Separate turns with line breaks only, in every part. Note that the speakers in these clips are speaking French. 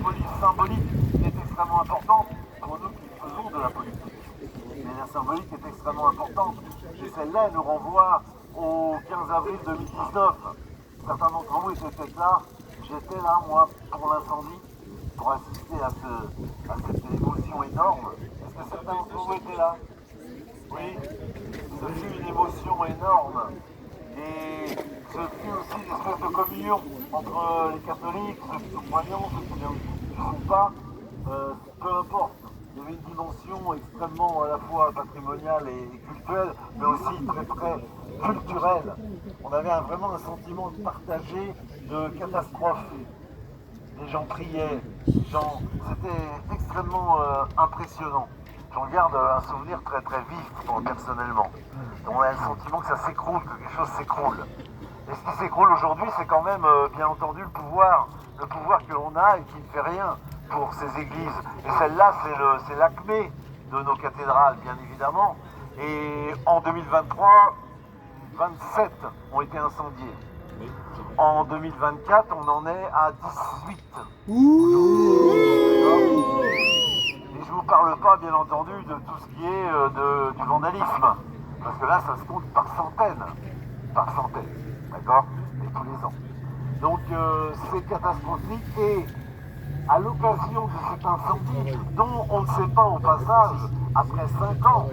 police symbolique qui est extrêmement importante pour nous qui faisons de la politique. Mais la symbolique est extrêmement importante. Et celle-là, elle nous renvoie au 15 avril 2019. Certains d'entre vous étaient peut-être là. J'étais là, moi, pour l'incendie, pour assister à cette émotion énorme. Est-ce que certains d'entre vous étaient là? Oui, ce fut une émotion énorme. Et ce fut aussi une espèce de communion entre les catholiques, ceux qui sont croyants, ceux qui ne sont pas. Peu importe. Il y avait une dimension extrêmement à la fois patrimoniale et culturelle, mais aussi très très culturelle. On avait vraiment un sentiment de partagé, de catastrophe. Les gens priaient, c'était extrêmement impressionnant. J'en garde un souvenir très très vif personnellement. On a le sentiment que ça s'écroule, que quelque chose s'écroule. Et ce qui s'écroule aujourd'hui, c'est quand même bien entendu le pouvoir que l'on a et qui ne fait rien pour ces églises. Et celle-là, c'est l'acmé de nos cathédrales, bien évidemment. Et en 2023, 27 ont été incendiées. En 2024, on en est à 18. Et je ne vous parle pas, bien entendu, de tout ce qui est du vandalisme. Parce que là, ça se compte par centaines. D'accord? Et tous les ans. Donc, c'est catastrophique. Et à l'occasion de cet incendie, dont on ne sait pas au passage, après 5 ans,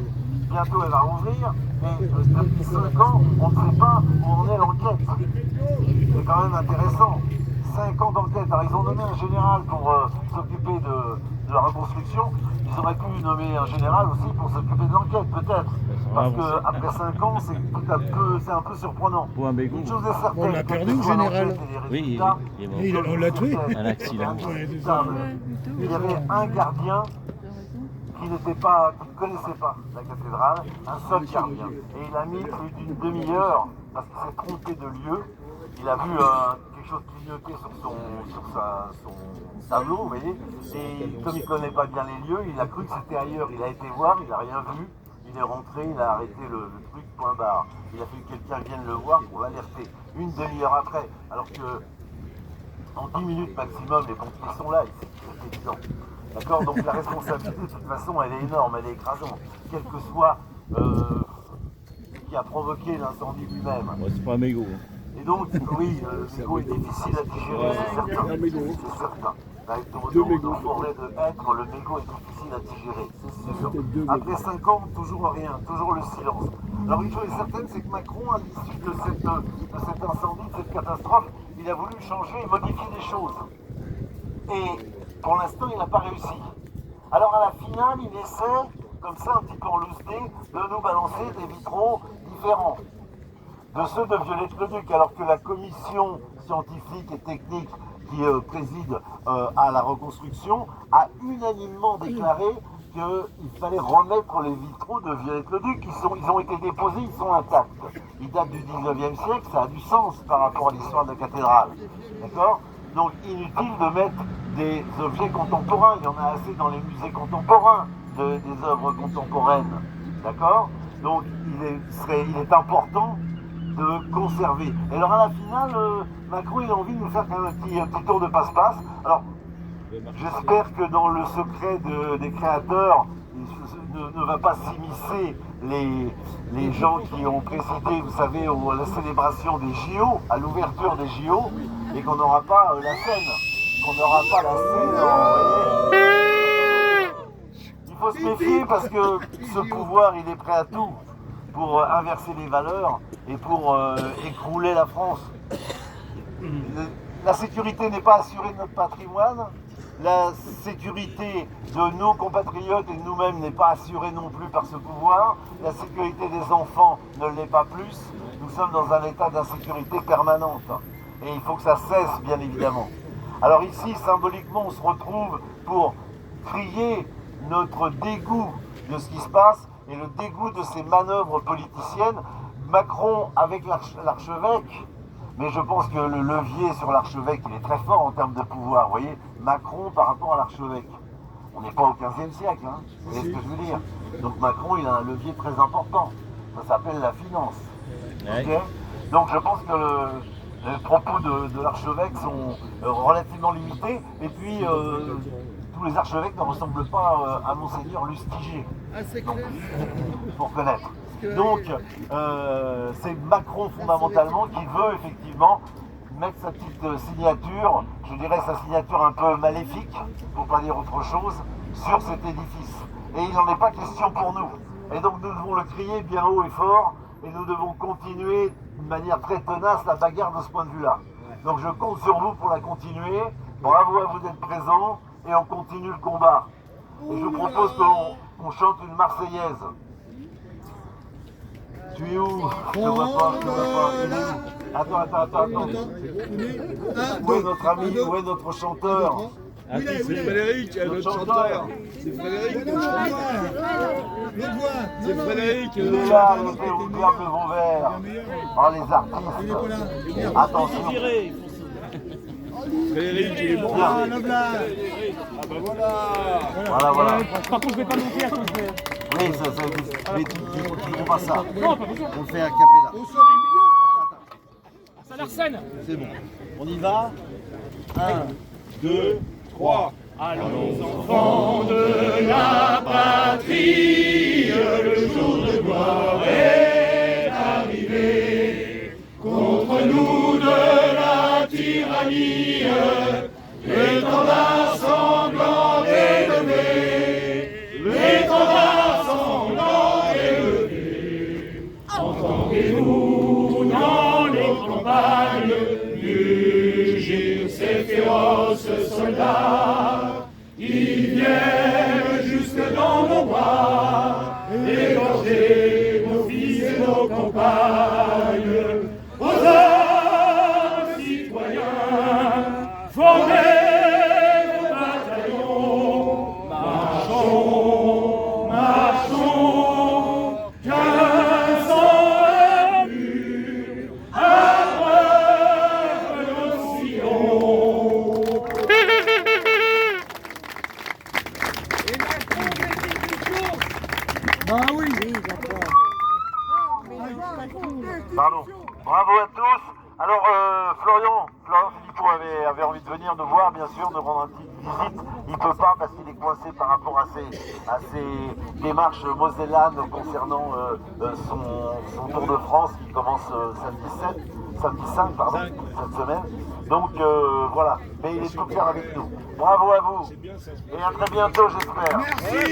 bientôt elle va rouvrir, mais depuis 5 ans, on ne sait pas où en est l'enquête. C'est quand même intéressant. 5 ans d'enquête. Alors ils ont nommé un général pour s'occuper de la reconstruction. Ils auraient pu nommer un général aussi pour s'occuper de l'enquête, peut-être. Parce qu'après 5 ans, c'est un peu surprenant. Une chose est certaine,
on l'a perdu le général.
Oui, il est mort.
On l'a tué.
Un accident.
Il y avait un gardien qui ne connaissait pas la cathédrale, un seul gardien. Et il a mis plus d'une demi-heure parce qu'il s'est trompé de lieu. Il a vu quelque chose clignoter sur son tableau, vous voyez, et comme il ne connaît pas bien les lieux, il a cru que c'était ailleurs. Il a été voir, il n'a rien vu, il est rentré, il a arrêté le truc, point barre. Il a fallu que quelqu'un vienne le voir pour l'alerter. Une demi-heure après, alors que en 10 minutes maximum, les pompiers sont là, c'est évident. D'accord? Donc la responsabilité, de toute façon, elle est énorme, elle est écrasante, quel que soit ce qui a provoqué l'incendie lui-même.
C'est pas un mégot.
Et donc, oui, le mégot est difficile à digérer, c'est certain. C'est certain. Avec nos forêts de hêtres, le mégot est difficile à digérer, c'est sûr. Après 5 ans, toujours rien, toujours le silence. Alors une chose est certaine, c'est que Macron, à l'issue de cet incendie, de cette catastrophe, il a voulu changer et modifier des choses. Et pour l'instant, il n'a pas réussi. Alors à la finale, il essaie, comme ça, un petit peu en loose dé, de nous balancer des vitraux différents de ceux de Viollet-le-Duc, alors que la commission scientifique et technique qui préside à la reconstruction a unanimement déclaré qu'il fallait remettre les vitraux de Viollet-le-Duc. Ils ont été déposés, ils sont intacts. Ils datent du 19e siècle, ça a du sens par rapport à l'histoire de la cathédrale. D'accord? Donc inutile de mettre des objets contemporains, il y en a assez dans les musées contemporains des œuvres contemporaines. D'accord? Donc il est important de conserver. Et alors à la finale, Macron il a envie de nous faire quand même un petit tour de passe-passe. Alors j'espère que dans le secret des créateurs ne va pas s'immiscer les gens qui ont précédé, vous savez, à la célébration des JO, à l'ouverture des JO, et qu'on n'aura pas la scène. Qu'on n'aura pas la scène, il faut se méfier parce que ce pouvoir il est prêt à tout pour inverser les valeurs et pour écrouler la France. La sécurité n'est pas assurée de notre patrimoine, la sécurité de nos compatriotes et de nous-mêmes n'est pas assurée non plus par ce pouvoir, la sécurité des enfants ne l'est pas plus, nous sommes dans un état d'insécurité permanente et il faut que ça cesse bien évidemment. Alors ici, symboliquement, on se retrouve pour crier notre dégoût de ce qui se passe et le dégoût de ces manœuvres politiciennes. Macron avec l'archevêque, mais je pense que le levier sur l'archevêque, il est très fort en termes de pouvoir. Vous voyez, Macron par rapport à l'archevêque. On n'est pas au 15e siècle, hein, vous voyez ce que je veux dire. Donc Macron, il a un levier très important. Ça s'appelle la finance. Okay. Donc je pense que les propos de l'archevêque sont relativement limités. Et puis, tous les archevêques ne ressemblent pas à Monseigneur Lustiger, pour connaître. Donc, c'est Macron fondamentalement qui veut effectivement mettre sa petite signature, je dirais sa signature un peu maléfique, pour pas dire autre chose, sur cet édifice. Et il n'en est pas question pour nous. Et donc nous devons le crier bien haut et fort, et nous devons continuer d'une manière très tenace la bagarre de ce point de vue-là. Donc je compte sur vous pour la continuer. Bravo à vous d'être présents, et on continue le combat. Et je propose qu'on chante une Marseillaise. Tu es où? Je ne vois pas, je ne vois pas. Il est où? Attends. Où est notre ami? Où est notre chanteur?
C'est Frédéric, notre chanteur. C'est Frédéric, notre chanteur. C'est Frédéric.
Il est là, le diable de Vauvert. Oh, les artistes. Attention.
Frédéric, il est bon.
Bien.
Ah bah voilà.
Voilà.
Par contre, je vais pas monter à cause de...
Oui, ça existe. Mais tu ne fais pas ça.
Non, pas besoin.
On fait un capella.
Ça l'arsène.
C'est bon. On y va. 1,
2, 3.
Allons enfants de la patrie, le jour de gloire est arrivé. Contre nous de la tyrannie, l'étendard sanglant est levé. L'étendard sanglant est levé. Entendez-vous dans les campagnes mugir ces féroces soldats. Ils viennent jusque dans nos bois, égorger nos fils et nos campagnes. Aux hommes citoyens, formez vos bataillons, marchons, qu'un sang pur abreuve nos sillons.
Pardon. Bravo à tous. Alors, Florian Philippot avait envie de venir nous voir, bien sûr, de rendre une petite visite. Il ne peut pas parce qu'il est coincé par rapport à ses démarches mosellanes concernant son Tour de France qui commence samedi 5, cette semaine. Donc, voilà. Mais il est tout clair avec nous. Bravo à vous. Et à très bientôt, j'espère.